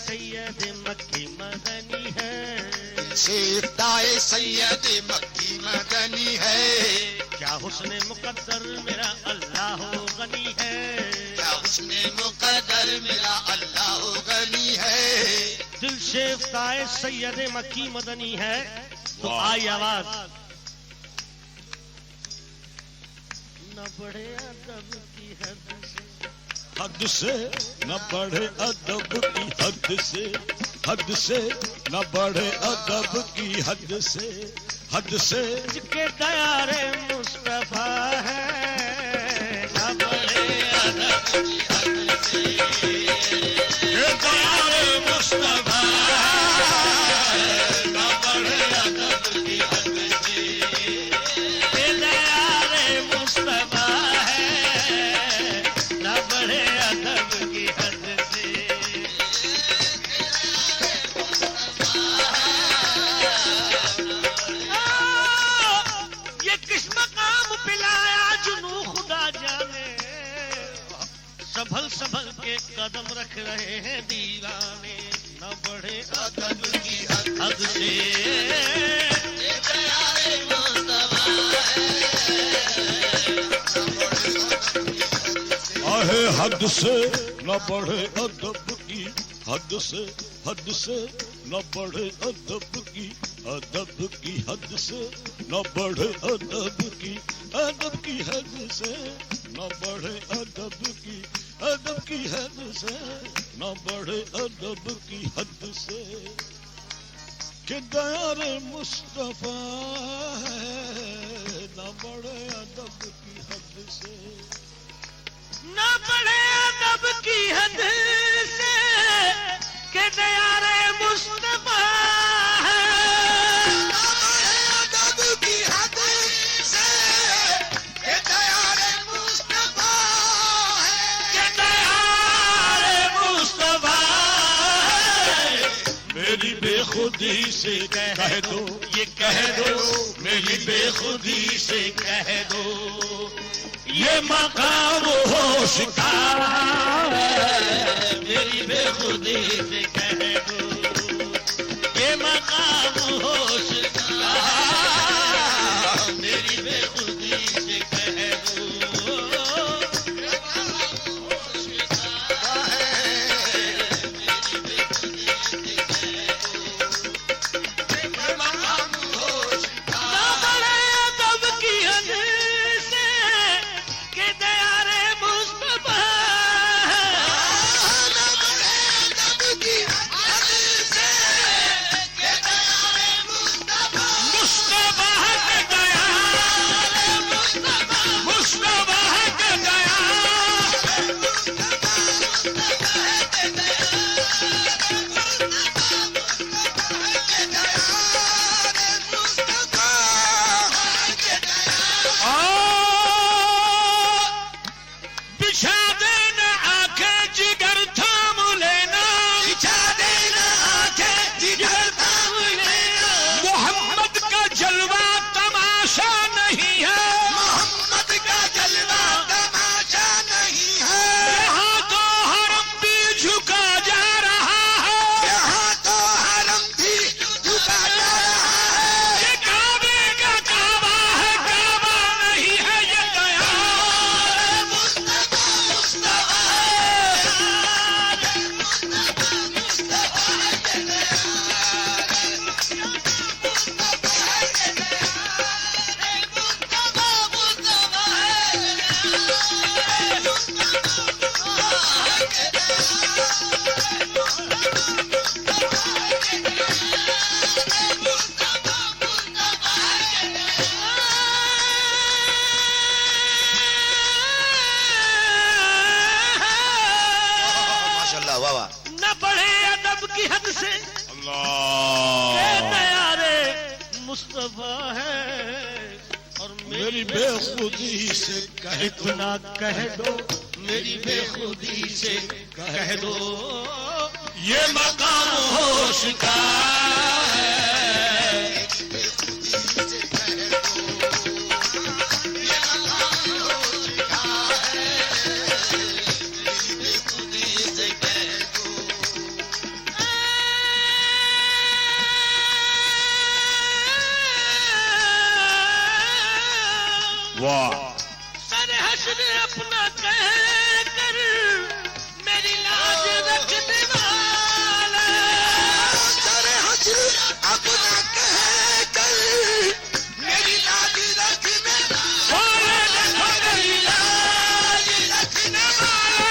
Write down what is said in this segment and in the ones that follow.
सैयद मक्की मदनी है, सिफ्ताए सैयद मक्की मदनी है। क्या हुस्न मुकद्दर मेरा अल्लाह गनी है, क्या हुस्न मुकद्दर मेरा अल्लाह गनी है। दिल सिफ्ताए सैयद मक्की मदनी है। तो आई आवाज, न बढ़े अदब की हद से न बढ़े अदब की हद से, हद से न बढ़े अदब की हद से, हद से जिसके दयारे मुस्तफा है, न बढ़े अदब की हद से, ये दयारे मुस्तफा है, न बढ़े अदब की हद से, ये दयारे मुस्तफा है, न बढ़े अदब की हद से। ये किस मकाम पिलाया जुनू खुदा जाने, संभल संभल के कदम रख रहे हैं दीवाने, न बढ़े अदब की हद से। आहे हद से न बढ़े अदब की हद से, हद से न बढ़े अदब की, अदब की हद से न बढ़े अदब की, अदब की हद से न बढ़े अदब की, अदब की हद से न बढ़े अदब की हद से। कि दयारे मुस्तफा है, न बढ़े अदब की हद से, न बढ़े अदब की हद से, के दयारे मुस्तफा है, न बढ़े अदब की हद से, के दयारे मुस्तफा है, के दयारे मुस्तफा है। मेरी बेखुदी से कह दो, ये कह दो, मेरी बेखुदी से कह दो, ये मकाम होश का है, मेरी बेखुदी से कह दो, ये मकाम होश का, मेरी बेखुदी से कह दो, ये मकाम होश का है, मेरी बेखुदी से कह दो, ये मकाम होश का। न बढ़े अदब की हद से, के दयारे मुस्तफा है, न बढ़े अदब की हद से, के दयारे मुस्तफा, मुस्तफा के दयारे मुस्तफा, मुस्तफा के बिछा देना आंखें जिगर थाम लेना, बिछा देना आंखें जिगर थाम लेना। मोहम्मद का जलवा तमाशा नहीं है, मोहम्मद का जलवा तमाशा नहीं है। यहाँ तो हरम भी झुका जा रहा है, यहाँ तो हरम भी झुका जा रहा है। ये काबे का काबा है, काबा नहीं है ये दया। मुस्तफा मुस्तफा माशाल्लाह वाह वाह। न बढ़े अदब की हद से, के अल्लाह दयारे मुस्तफा है, और मेरी बेखुदी से कह दो, इतना कह दो, मेरी बेखुदी से कह दो, ये मकाम होश का है। वाह सर हस्न अपना कह कर मेरी लाज रखने वाला, सर हस्न अपना कह कर मेरी लाज रखने वाला, देखो मेरी लाज रखने वाला,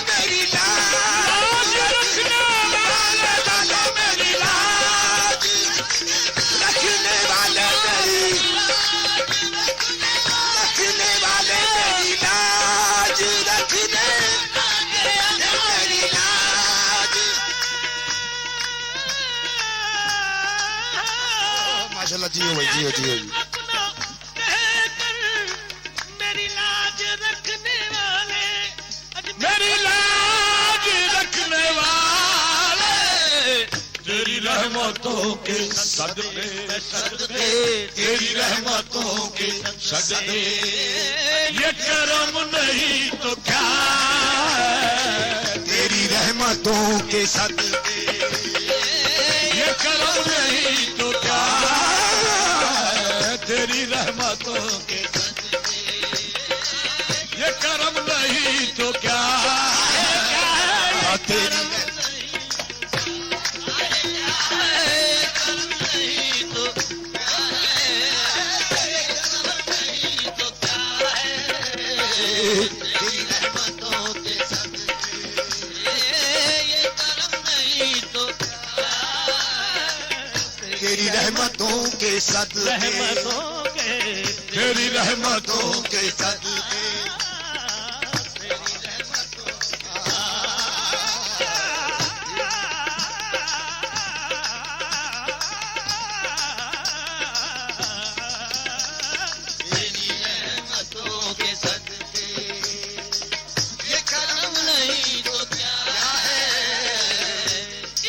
मेरी लाज रखने वाला, वाले मेरी लाज रखने वाले मेरी रखने वाले मेरी लाज रखने मेरी लाज। माशाल्लाह जियो भाई जियो जियो जी। अपना कह कर मेरी लाज रखने वाले, मेरी लाज रखने वाले तेरी रहमतों के सदके सदके तेरी रहमतों के सदके ये करम नहीं तो क्या है तेरी रहमतों के सदके ये करम नहीं तो क्या है तेरी रहमतों के सदके ये करम नहीं तो क्या है तेरी तेरी रहमतों के तेरी रहमतों के सदके तेरी रहमतों के सदके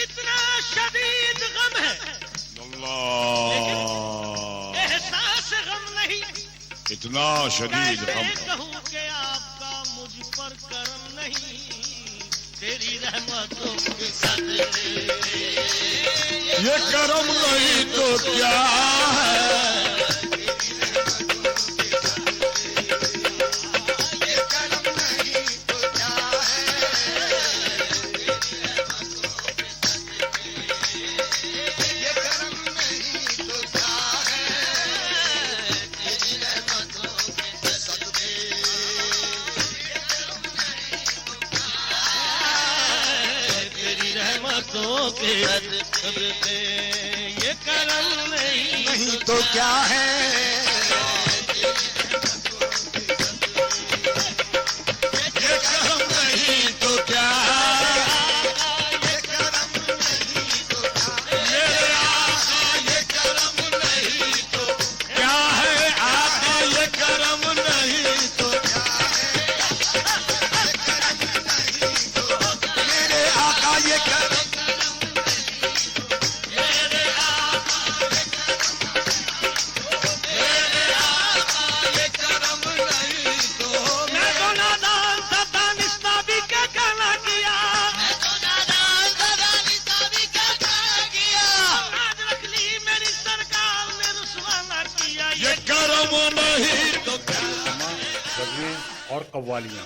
इतना शदीद गम है, अल्लाह एहसास गम नहीं। इतना शदीद मैं गम कहूँ कि आपका मुझ पर करम नहीं, तेरी रहमतों के सदके ये करम नहीं तो क्या है तेरी रहमतों के सदके ये करम नहीं नहीं तो क्या है ये करम नहीं तो क्या मेरे आका ये करम नहीं तो क्या है आका ये करम नहीं तो मेरे आका ये करम मैं तो नादान था, दानिस्ता भी क्या कहना किया, आज रख ली मेरी सरकार ने रुसवा ना किया। ये करम नहीं तो क्या गज़लें और कव्वालियाँ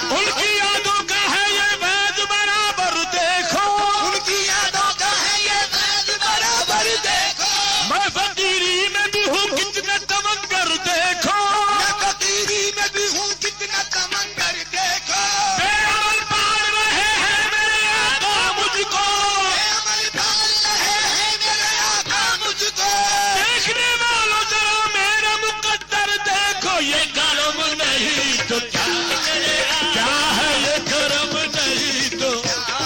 उनकी यादों का है ये वैद बराबर देखो उनकी यादों का है ये वैद बराबर देखो मैं फकीरी में भी हूँ कितना तमंगर देखो मैं फकीरी में भी हूँ कितना तमंगर देखो बेअमल पाल रहे हैं मेरे आका मुझको अमल पाल रहे हैं मेरे आका मुझको देखने वालों जरा मेरा मुकद्दर देखो ये करम नहीं तो क्या क्या है ये करम नहीं तो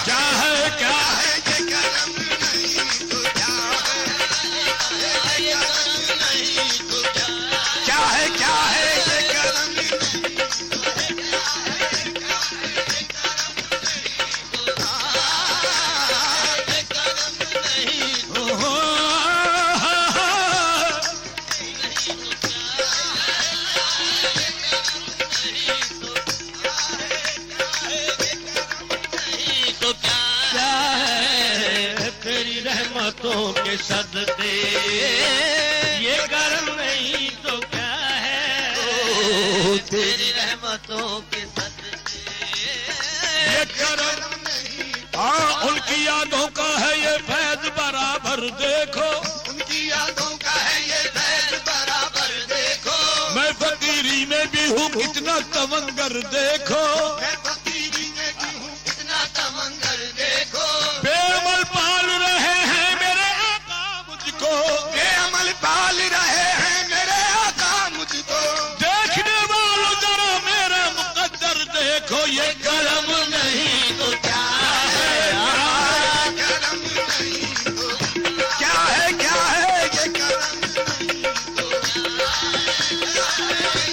क्या है क्या ये करम नहीं तो क्या है रहमतों के सदके, ये करम नहीं तो क्या है, तेरी रहमतों के सदके ये करम नहीं, हाँ उनकी यादों का है ये फैज बराबर देखो, उनकी यादों का है ये फैज बराबर देखो, मैं फकीरी में भी हूँ कितना तमंगर देखो, मैं फकीरी में भी हूँ कितना तमंगर देखो, बेअमल पाल रहे हैं मेरे आका मुझको, बेअमल पाल रहे हैं मेरे आका मुझको, देखने वालों जरा मेरा मुकद्दर देखो, ये करम नहीं तो क्या है, करम नहीं तो क्या है, क्या है ये करम नहीं तो क्या है, ये करम नहीं तो करम नहीं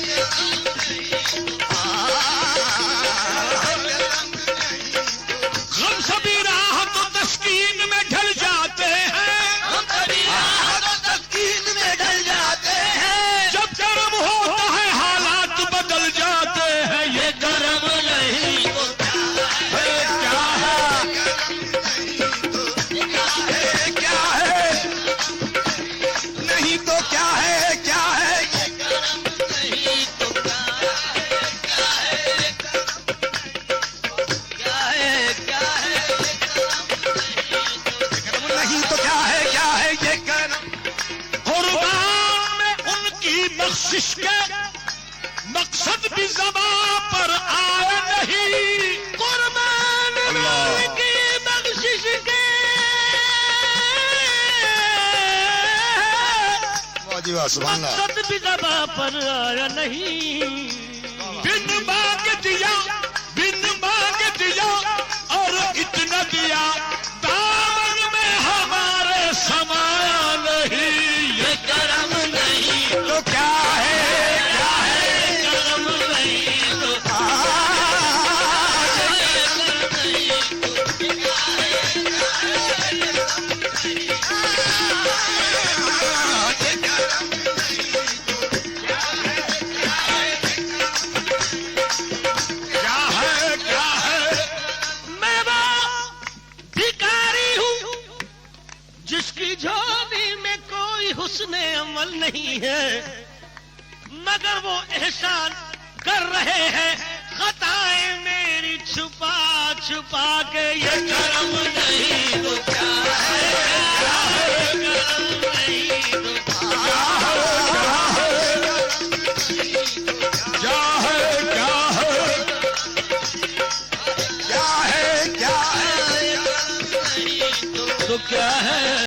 तो हम सभी राहत और तस्कीन में ढल जाते हैं, हम कभी राहत और तस्कीन में ढल जाते हैं, जब करम होता है हालात बदल जाते हैं, ये करम नहीं तो क्या है, क्या है, क्या है, नहीं तो क्या है, क्या है ये करम नहीं तो क्या है, क्या है, क्या है, क्या है करम नहीं तो क्या है, क्या है ये करम, कुर्बान में उनकी बख्शिश के मकसद भी ज़बां पर आया नहीं, कुर्बान अल्लाह। की बख्शिश के वाह सुभान अल्लाह, मकसद भी ज़बां पर आया नहीं, बिन मांग दिया, बिन मांग दिया और इतना दिया, दामन में हमारे समाया नहीं, ये करम नहीं तो क्या है, क्या है करम नहीं तो क्या है, क्या है, मैं वो भिखारी हूँ जिसकी झोली में कोई हुस्ने अमल नहीं है, मगर वो एहसान कर रहे हैं खताएं मेरी छुपा छुपा के, ये करम नहीं तो क्या है, करम नहीं तो क्या है, क्या है, क्या है, क्या है तो क्या है।